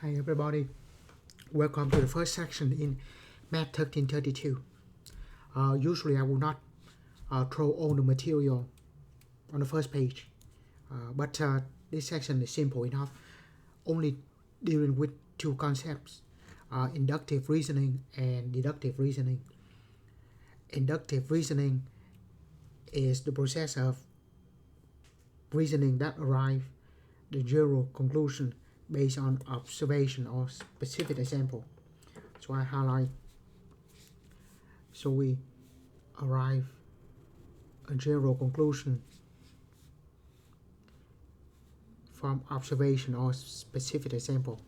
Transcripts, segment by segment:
Hi everybody, welcome to the first section in Math 1332. Usually I will not throw all the material on the first page, but this section is simple enough, only dealing with two concepts, inductive reasoning and deductive reasoning. Inductive reasoning is the process of reasoning that arrive the general conclusion based on observation or specific example. So I highlight. So we arrive a general conclusion from observation or specific example.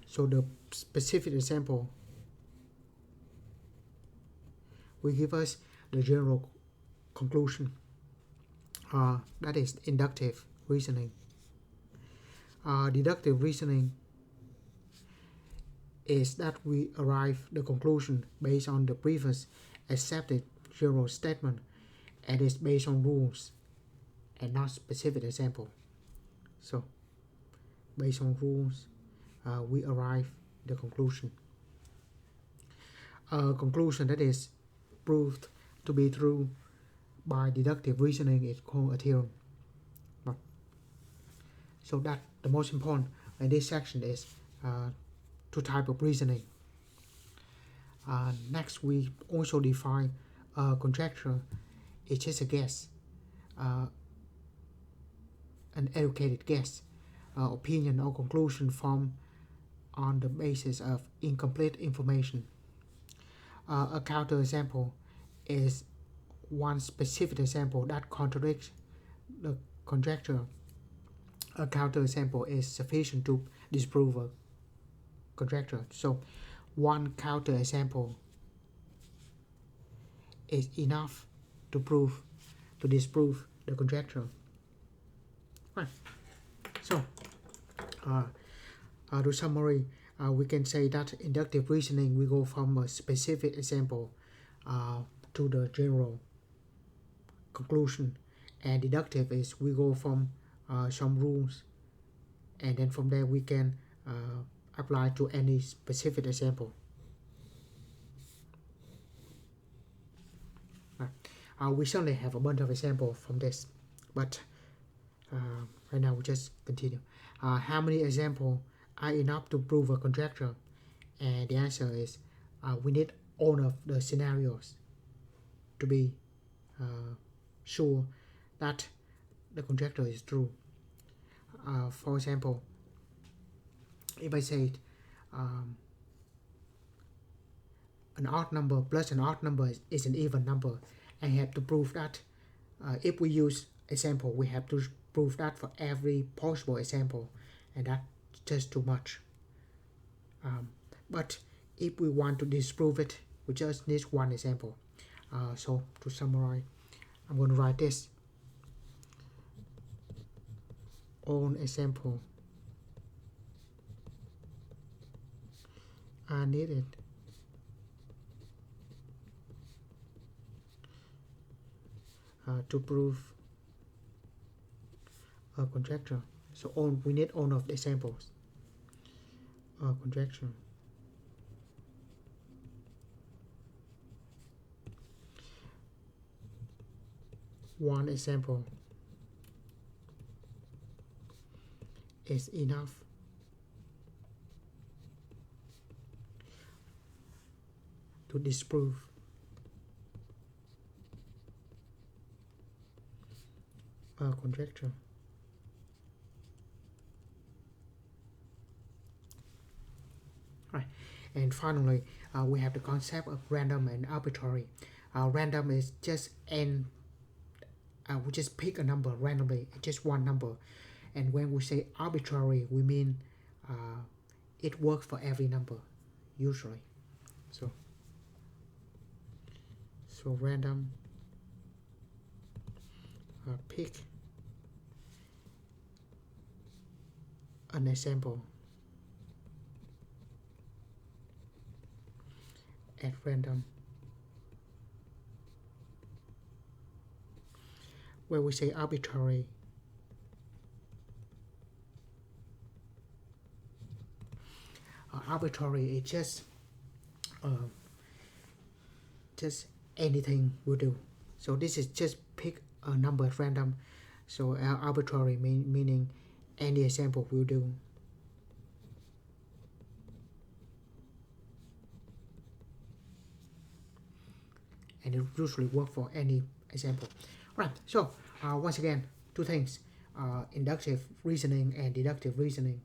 So the specific example will give us the general conclusion. That is inductive reasoning. Deductive reasoning is that we arrive the conclusion based on the previous accepted general statement and is based on rules and not specific example. So based on rules, we arrive the conclusion. A conclusion that is proved to be true by deductive reasoning is called a theorem. So that the most important in this section is two types of reasoning. Next, we also define conjecture. It's just a guess, an educated guess, opinion or conclusion formed on the basis of incomplete information. A counterexample is one specific example that contradicts the conjecture. A counterexample is sufficient to disprove a conjecture. So one counterexample is enough to disprove the conjecture. Right. So to summary, we can say that inductive reasoning we go from a specific example to the general conclusion, and deductive is we go from some rules, and then from there we can apply to any specific example. We certainly have a bunch of examples from this, but right now we just continue. How many examples are enough to prove a conjecture? And the answer is we need all of the scenarios to be sure that the conjecture is true. For example, if I say an odd number plus an odd number is an even number, I have to prove that. If we use example, we have to prove that for every possible example, and that's just too much. But if we want to disprove it, we just need one example. So to summarize, I'm going to write this. All example are needed to prove a conjecture. So we need all of the examples. Conjecture. One example is enough to disprove a conjecture. Right. And finally, we have the concept of random and arbitrary. Random is just we just pick a number randomly, just one number. And when we say arbitrary, we mean it works for every number, usually. So random, pick an example at random. Where we say arbitrary, arbitrary is just anything will do. So this is just pick a number at random. So arbitrary meaning any example will do. And it usually work for any example. Right, so once again, two things, inductive reasoning and deductive reasoning.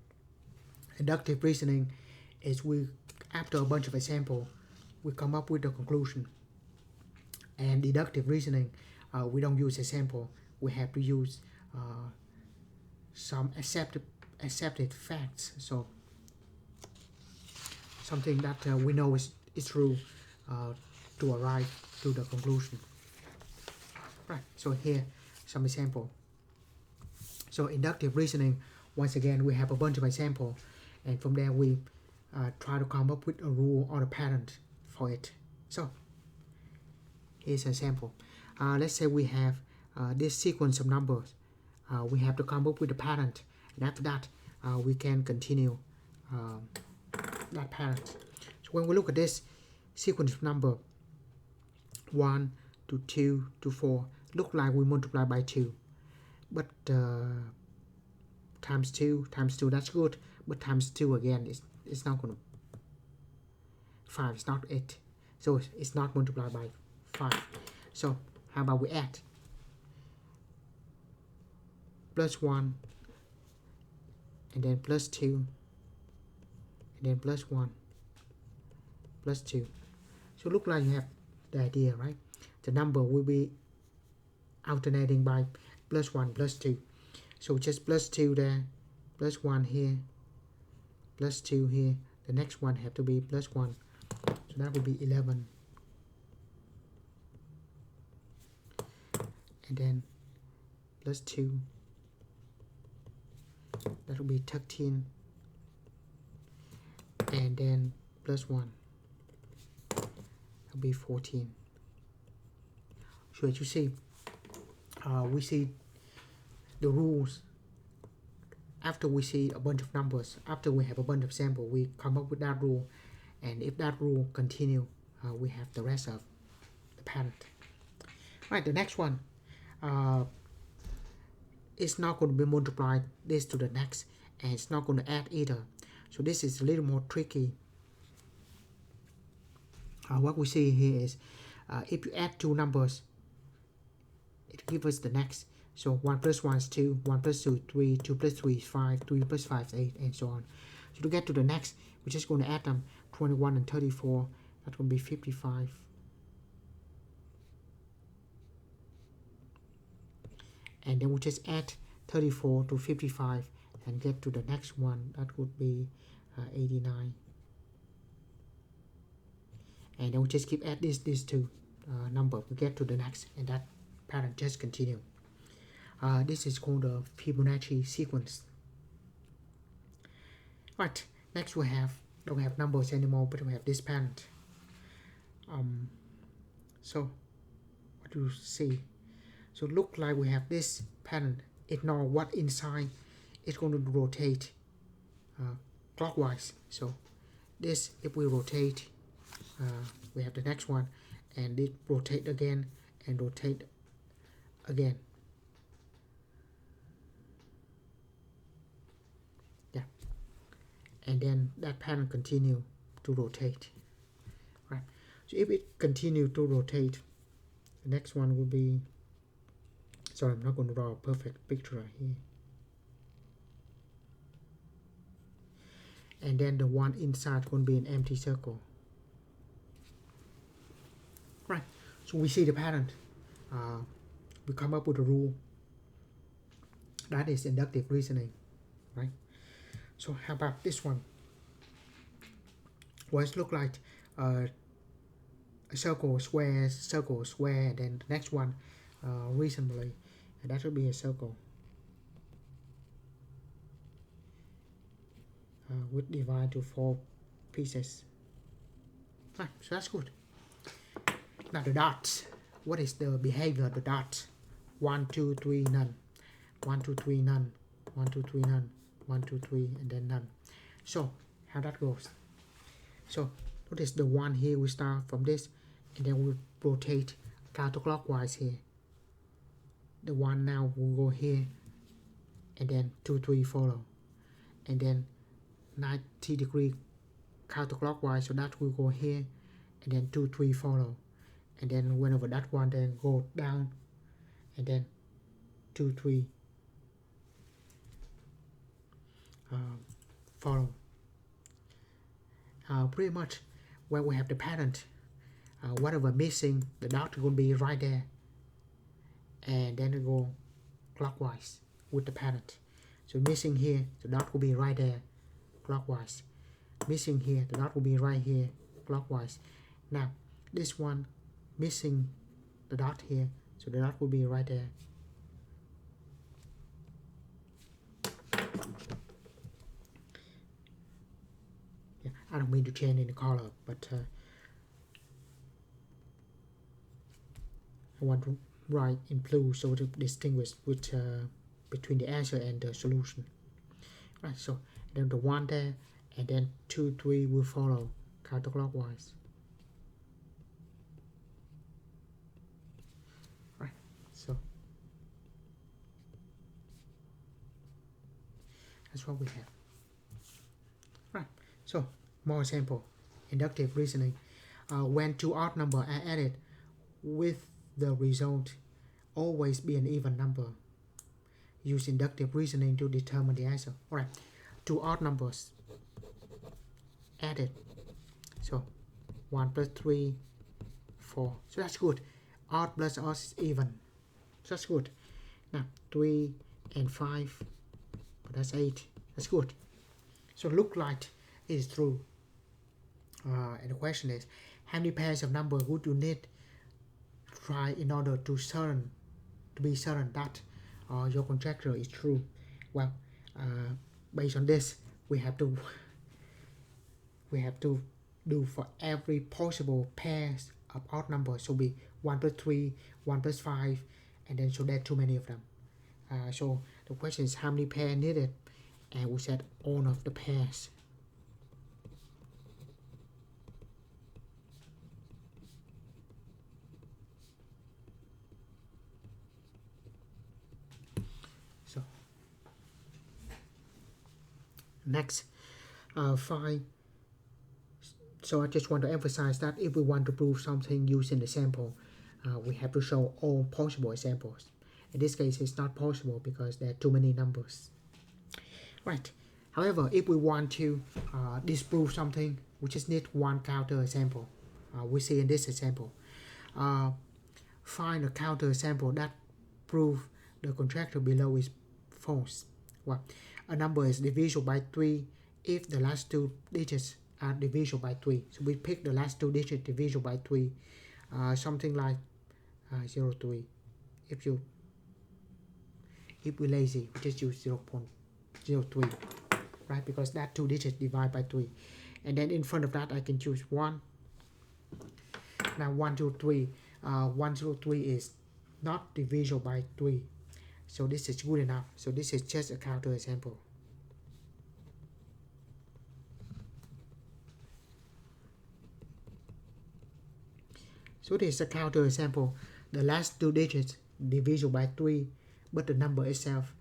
Inductive reasoning is we, after a bunch of example, we come up with a conclusion. And deductive reasoning, we don't use example, we have to use some accepted facts. So something that we know is true to arrive to the conclusion. Right, so here some example. So inductive reasoning, once again, we have a bunch of example, and from there we try to come up with a rule or a pattern for it. So here's an example. Let's say we have this sequence of numbers. We have to come up with a pattern, and after that we can continue that pattern. So when we look at this sequence of number 1 to 2 to 4, look like we multiply by 2, but times 2, that's good, but times 2 again it's not going to 5, it's not 8, so it's not multiplied by 5. So how about we add plus 1 and then plus 2 and then plus 1 plus 2. So look like you have the idea, right? The number will be alternating by plus 1 plus 2. So just plus 2 there, plus 1 here, plus 2 here. The next one have to be plus 1. So that will be 11. And then plus 2. That will be 13. And then plus 1. That will be 14. So as you see, we see the rules. After we see a bunch of numbers, after we have a bunch of sample, we come up with that rule, and if that rule continue, we have the rest of the pattern. Right, the next one, it's not going to be multiplied this to the next, and it's not going to add either. So this is a little more tricky. What we see here is, if you add two numbers, it gives us the next. So 1 plus 1 is 2, 1 plus 2 is 3, 2 plus 3 is 5, 3 plus 5 is 8, and so on. So to get to the next, we're just going to add them, 21 and 34, that's going to be 55. And then we just add 34 to 55 and get to the next one, that would be 89. And then we just keep add these two numbers, we get to the next, and that pattern just continue. This is called the Fibonacci sequence. Right, next we don't have numbers anymore, but we have this pattern. So what do you see? So look like we have this pattern. Ignore what inside. It's going to rotate clockwise. So this, if we rotate, we have the next one, and it rotate again and rotate again. And then that pattern continue to rotate, right? So if it continue to rotate, the next one will be, sorry, I'm not going to draw a perfect picture here. And then the one inside going to be an empty circle, right? So we see the pattern. We come up with a rule. That is inductive reasoning, right? So how about this one? Well, it look like a circle, square, and then the next one reasonably, and that will be a circle with divide to 4 pieces. Right, so that's good. Now the dots. What is the behavior of the dots? 1, 2, 3, none. 1, 2, 3, none. 1, 2, 3, none. 1, 2, 3, and then none. So how that goes? So notice the one here we start from this, and then we rotate counterclockwise here. The one now will go here, and then 2, 3 follow, and then 90 degree counterclockwise, so that will go here, and then 2, 3 follow, and then whenever that one then go down, and then 2, 3 follow. Pretty much where we have the pattern, whatever missing, the dot will be right there, and then it go clockwise with the pattern. So missing here, the dot will be right there, clockwise. Missing here, the dot will be right here, clockwise. Now this one missing the dot here, so the dot will be right there. Yeah, I don't mean to change in the color, but I want to write in blue so to distinguish which between the answer and the solution. Right, so then the one there, and then 2, 3 will follow counterclockwise. Right, so that's what we have. Right, so more example, inductive reasoning. When two odd numbers are added with the result always be an even number, use inductive reasoning to determine the answer. Alright, two odd numbers added, so 1 plus 3, 4, so that's good. Odd plus odd is even, so that's good. Now 3 and 5, but that's 8, that's good. So look like it is true. And the question is, how many pairs of numbers would you need try in order to be certain that your conjecture is true? Well, based on this, we have to do for every possible pairs of odd numbers. So be 1 plus 3, 1 plus 5, and then so there are too many of them. So the question is how many pairs needed, and we said all of the pairs. So next, find. So I just want to emphasize that if we want to prove something using the sample, we have to show all possible examples. In this case, it's not possible because there are too many numbers. Right. However, if we want to disprove something, we just need one counter example. We see in this example. Find a counter example that proves the conjecture below is false. Well, a number is divisible by 3 if the last two digits are divisible by 3. So we pick the last two digits divisible by 3. Something like 0.3. If we're lazy, we just use 0.03, right? Because that two digits divide by 3. And then in front of that, I can choose 1. Now 103. 103 is not divisible by 3. So this is good enough. So this is just a counter example. So this is a counter example. The last two digits divisible by 3, but the number itself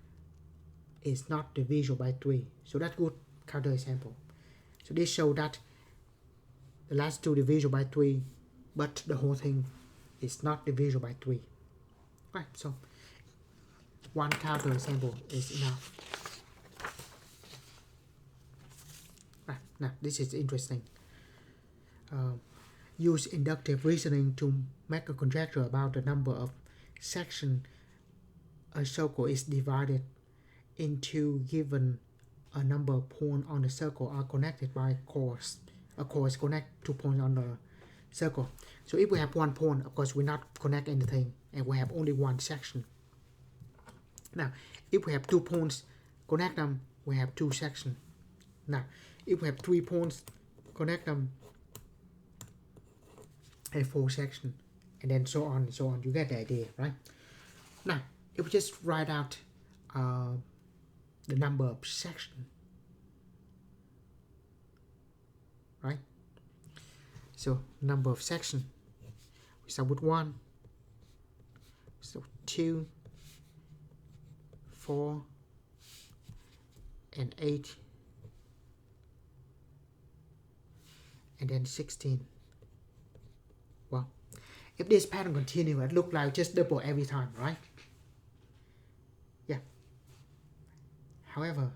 is not divisible by 3. So that's good counter example. So this shows that the last two divisible by 3, but the whole thing is not divisible by 3. Right, so one counter example is enough. Right, now this is interesting. Use inductive reasoning to make a conjecture about the number of sections a circle is divided into given a number of points on the circle are connected by chords. A chord connect 2 points on the circle. So if we have 1 point, of course we not connect anything, and we have only one section. Now, if we have 2 points, connect them, we have 2 sections. Now, if we have 3 points, connect them, a 4 sections, and then so on and so on. You get the idea, right? Now, if we just write out the number of sections, right? So number of section, we start with 1, so 2, 4, and 8, and then 16. Well, if this pattern continue, it look like just double every time, right? Yeah. However,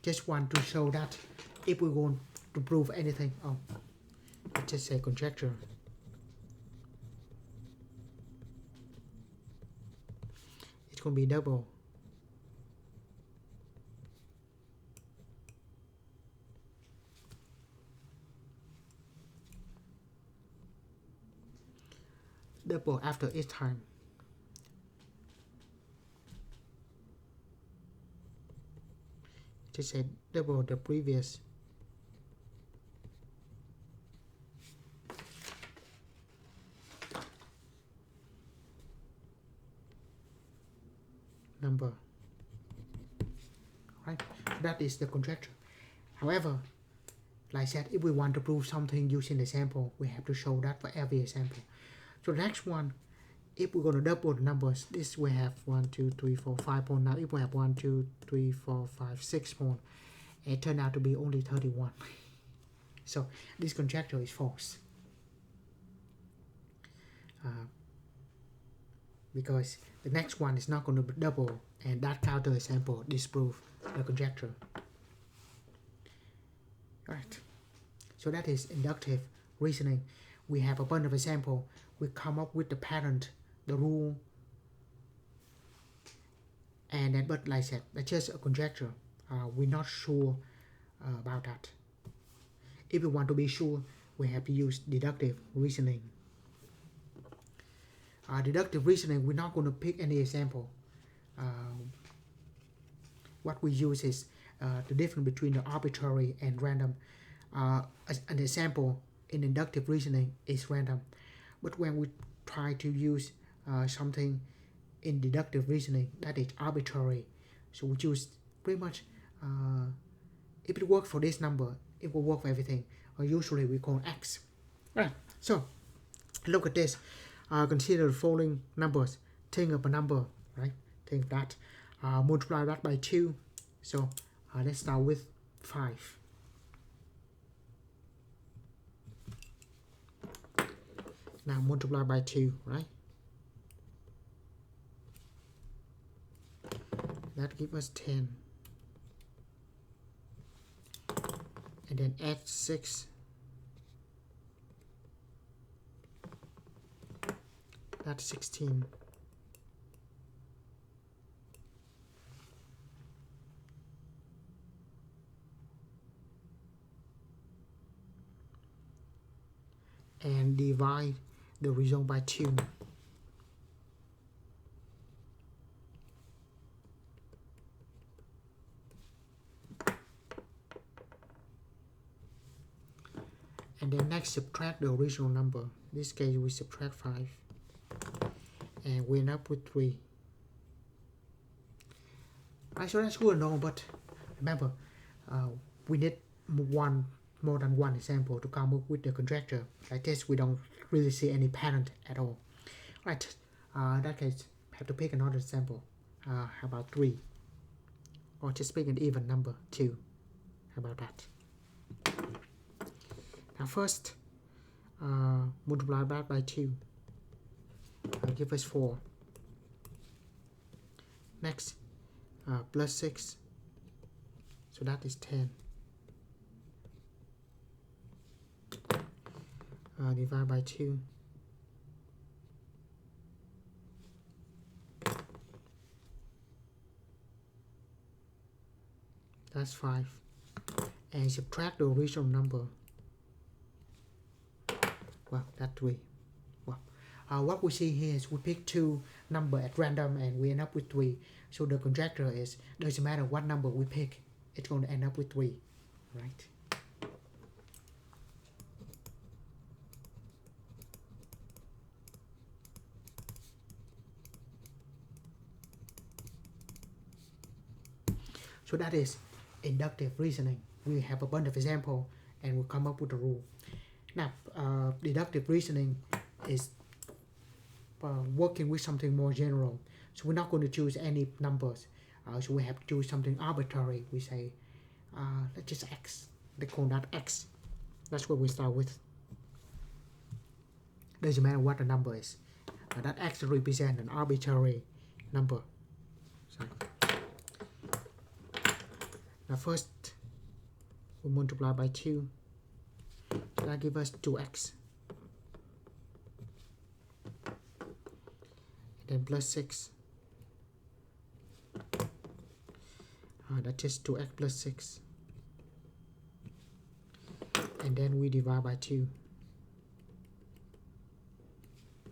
just want to show that if we want to prove anything, let's just say conjecture. It's going to be double. Double after each time. Just say double the previous number. Right? That is the conjecture. However, like I said, if we want to prove something using the sample, we have to show that for every example. So the next one, if we're going to double the numbers, this we have 1, 2, 3, 4, 5 points. Now if we have 1, 2, 3, 4, 5, 6 points, it turned out to be only 31. So this conjecture is false. Because the next one is not going to be double, and that counter sample disprove the conjecture. Right. So that is inductive reasoning. We have a bunch of examples. We come up with the pattern, the rule, and then, but like I said, that's just a conjecture. We're not sure about that. If we want to be sure, we have to use deductive reasoning. Deductive reasoning, we're not going to pick any example. What we use is the difference between the arbitrary and random. An example in inductive reasoning is random, but when we try to use something in deductive reasoning that is arbitrary, so we choose pretty much if it works for this number, it will work for everything. Usually we call x. Right. So look at this. Consider the following numbers. Think of a number, right? Think that. Multiply that by 2. So let's start with 5. Now multiply by 2, right? That gives us 10. And then add 6. That's 16. And divide the result by 2. And then next subtract the original number. In this case we subtract 5. And we end up with 3. Right, so that's good and all, but remember, we need more than one example to come up with the conjecture. Like this, we don't really see any pattern at all. Right, in that case, have to pick another example. How about 3? Or just pick an even number, 2. How about that? Now first, multiply that by 2. Give us 4. Next, plus 6. So that is 10. Divide by 2. That's 5. And subtract the original number. Well, that's 3. Well, what we see here is we pick 2 numbers at random and we end up with 3. So the conjecture is, doesn't matter what number we pick, it's going to end up with 3, right? So that is inductive reasoning. We have a bunch of examples and we come up with a rule. Now, deductive reasoning is working with something more general. So we're not going to choose any numbers. So we have to choose something arbitrary. We say, let's just x. They call that x. That's what we start with. Doesn't matter what the number is. That x represents an arbitrary number. So now first, we multiply by 2. So that gives us 2x. And then plus 6. That's just 2x plus 6. And then we divide by 2.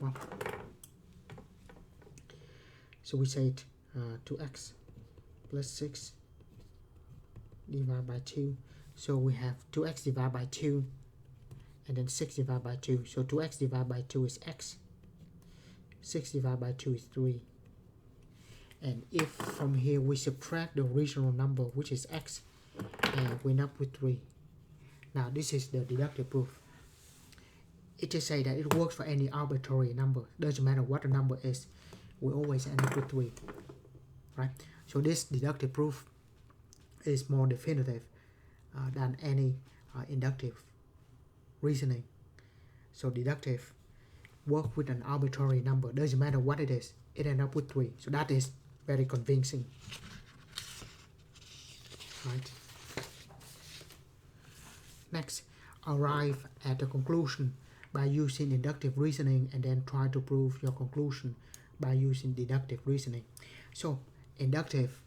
Well, so we say 2x plus 6 divided by 2. So we have 2x divided by 2 and then 6 divided by 2. So 2x divided by 2 is x. 6 divided by 2 is 3. And if from here we subtract the original number, which is x, and we end up with 3. Now this is the deductive proof. It just says that it works for any arbitrary number. Doesn't matter what the number is, we always end up with 3. Right? So this deductive proof is more definitive than any inductive reasoning. So deductive work with an arbitrary number. Doesn't matter what it is, it ends up with 3. So that is very convincing. Right? Next, arrive at a conclusion by using inductive reasoning and then try to prove your conclusion by using deductive reasoning. So inductive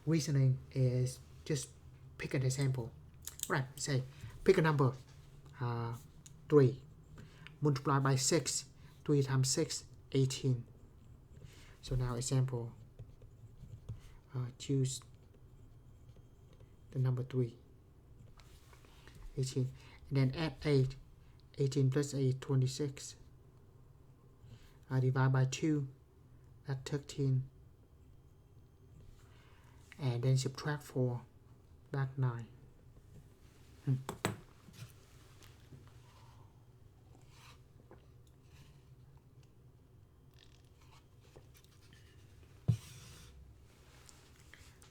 reasoning is just pick an example. Right, say pick a number 3. Multiply by 6. 3 times 6, 18. So now example, choose the number 3. 18. And then add 8. 18 plus 8, 26. Divide by 2, that's 13. And then subtract 4, that's 9.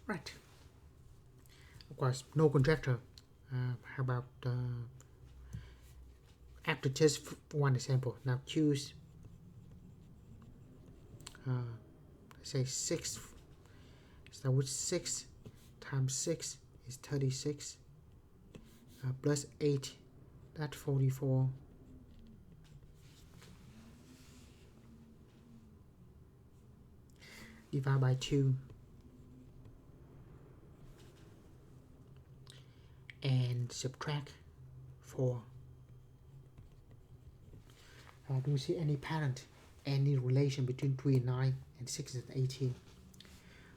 Right. Of course, no conjecture. How about after just one example? Now choose say 6. Start with 6 times 6 is 36. Plus 8, that's 44. Divide by 2. And subtract 4. Do you see any pattern, any relation between 3 and 9 and 6 and 18?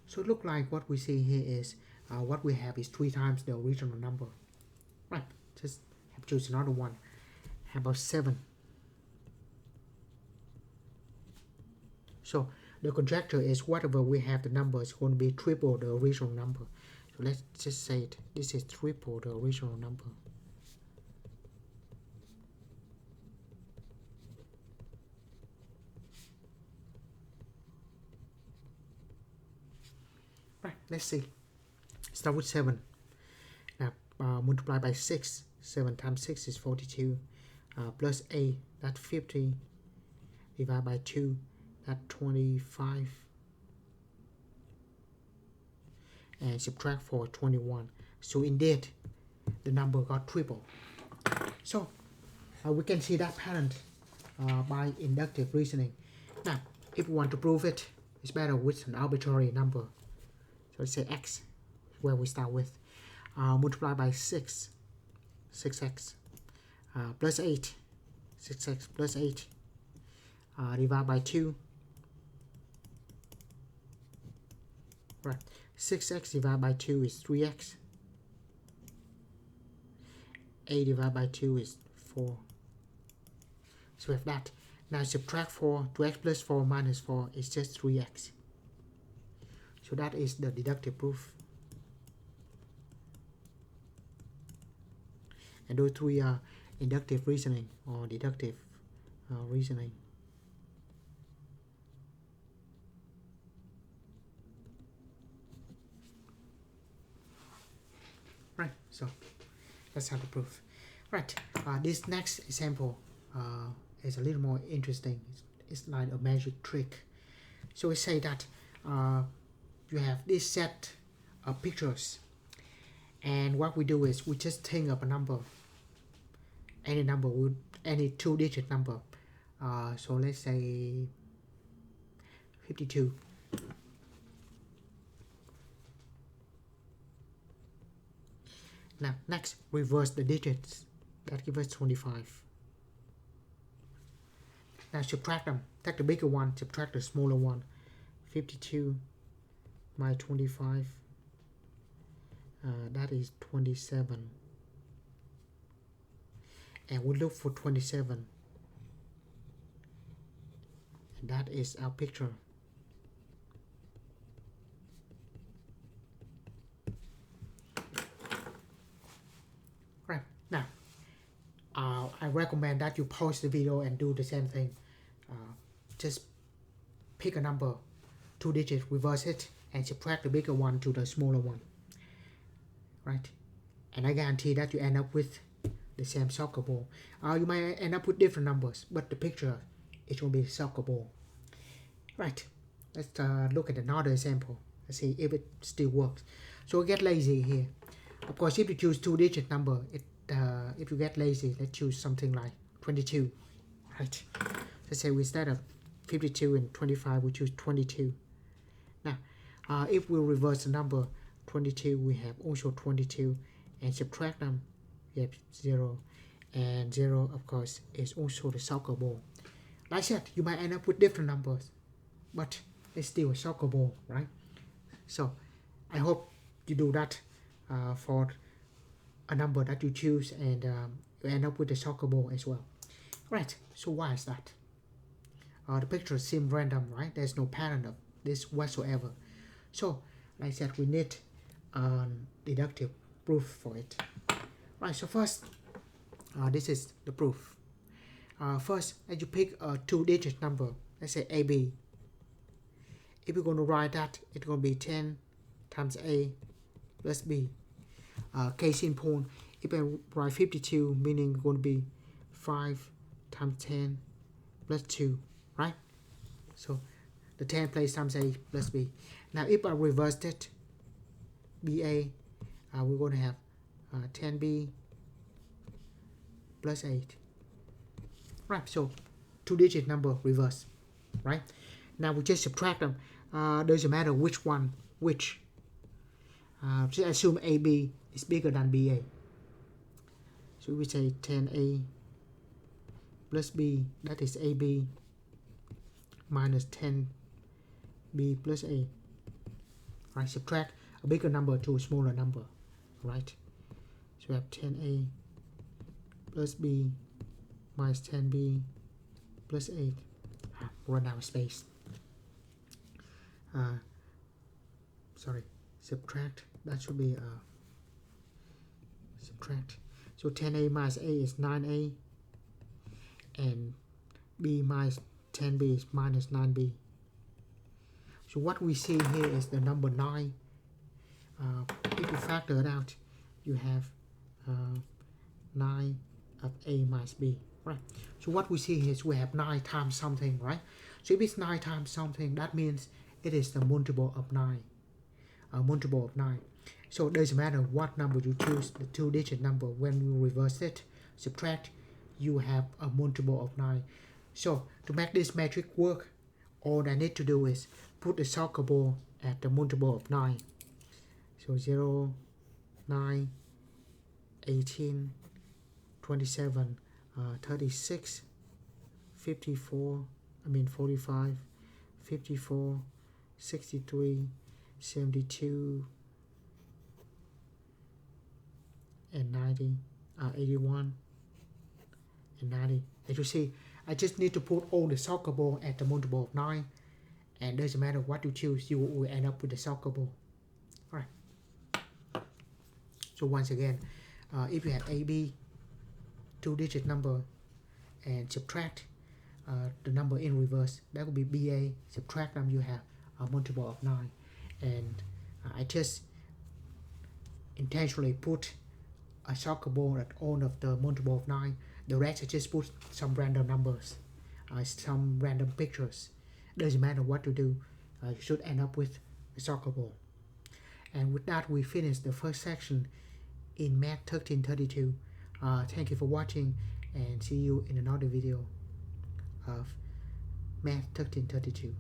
So it looks like what we see here is what we have is 3 times the original number. Right, just have to choose another one. How about 7? So the conjecture is whatever we have the number is going to be triple the original number. So let's just say it. This is triple the original number. Right, let's see. Start with 7. Now multiply by 6. 7 times 6 is 42. Plus 8, that's 50. Divide by 2, that's 25. And subtract 4, 21. So indeed, the number got triple. So we can see that pattern by inductive reasoning. Now, if we want to prove it, it's better with an arbitrary number. So let's say x, where we start with. Multiply by 6, 6x. Plus 8, 6x plus 8. Divide by 2. Right. 6x divided by 2 is 3x. 8 divided by 2 is 4. So we have that. Now subtract 4. 2x plus 4 minus 4 is just 3x. So that is the deductive proof. And those 3 are inductive reasoning or deductive reasoning. Right, so that's how to prove. Right, this next example is a little more interesting. It's like a magic trick. So we say that you have this set of pictures, and what we do is we just think of a number, any number, with any two-digit number. So let's say 52. Now next, reverse the digits. That gives us 25. Now subtract them. Take the bigger one, subtract the smaller one. 52 minus 25. That is 27. And we look for 27. And that is our picture. Right, now I recommend that you pause the video and do the same thing. Just pick a number, two digits, reverse it, and subtract the bigger one to the smaller one. Right, and I guarantee that you end up with the same soccer ball. You might end up with different numbers, but the picture, it will be soccer ball. Right, let's look at another example. Let's see if it still works. So get lazy here. Of course, if you choose two-digit number, if you get lazy, let's choose something like 22. Right, let's say instead of 52 and 25, we choose 22. Now, if we reverse the number 22, we have also 22, and subtract them, we have 0, and 0 of course is also the soccer ball. Like I said, you might end up with different numbers, but it's still a soccer ball, right? So I hope you do that for a number that you choose, and you end up with the soccer ball as well. Right, so why is that? The picture seems random, right? There's no pattern of this whatsoever. So like I said, we need deductive proof for it. Right, so first, this is the proof. First, as you pick a two-digit number, let's say AB. If you're going to write that, it's going to be 10 times A plus B. Case in point, if I write 52, meaning it's going to be 5 times 10 plus 2, right? So the 10 place times A plus B. Now if I reverse it, BA, we're going to have 10B plus 8. Right, so two-digit number reverse, right? Now we just subtract them. Doesn't matter which one, which. Just assume AB is bigger than BA. So we say 10A plus B, that is AB, minus 10B plus A. Right, subtract a bigger number to a smaller number, right? So we have 10A plus B minus 10B plus 8. Run out of space. Sorry, subtract, that should be subtract. So 10A minus A is 9A, and B minus 10B is minus 9B. So what we see here is the number 9. If you factor it out, you have 9 of A minus B, right? So what we see here is we have 9 times something, right? So if it's 9 times something, that means it is the multiple of 9. Multiple of 9. So it doesn't matter what number you choose, the two-digit number, when you reverse it, subtract, you have a multiple of 9. So to make this metric work, all I need to do is put the soccer ball at the multiple of 9. So 0, 9, 18, 27, 36, 54, 45, 54, 63, 72, and 90, 81, and 90. As you see, I just need to put all the soccer ball at the multiple of 9, and doesn't matter what you choose, you will end up with the soccer ball. Alright. So once again, if you have AB, two-digit number and subtract the number in reverse. That would be BA. Subtract them, you have a multiple of 9. And I just intentionally put a soccer ball at all of the multiple of 9. The rest I just put some random numbers, some random pictures. Doesn't matter what to do, you should end up with a soccer ball. And with that, we finish the first section in Math 1332. Thank you for watching, and see you in another video of Math 1332.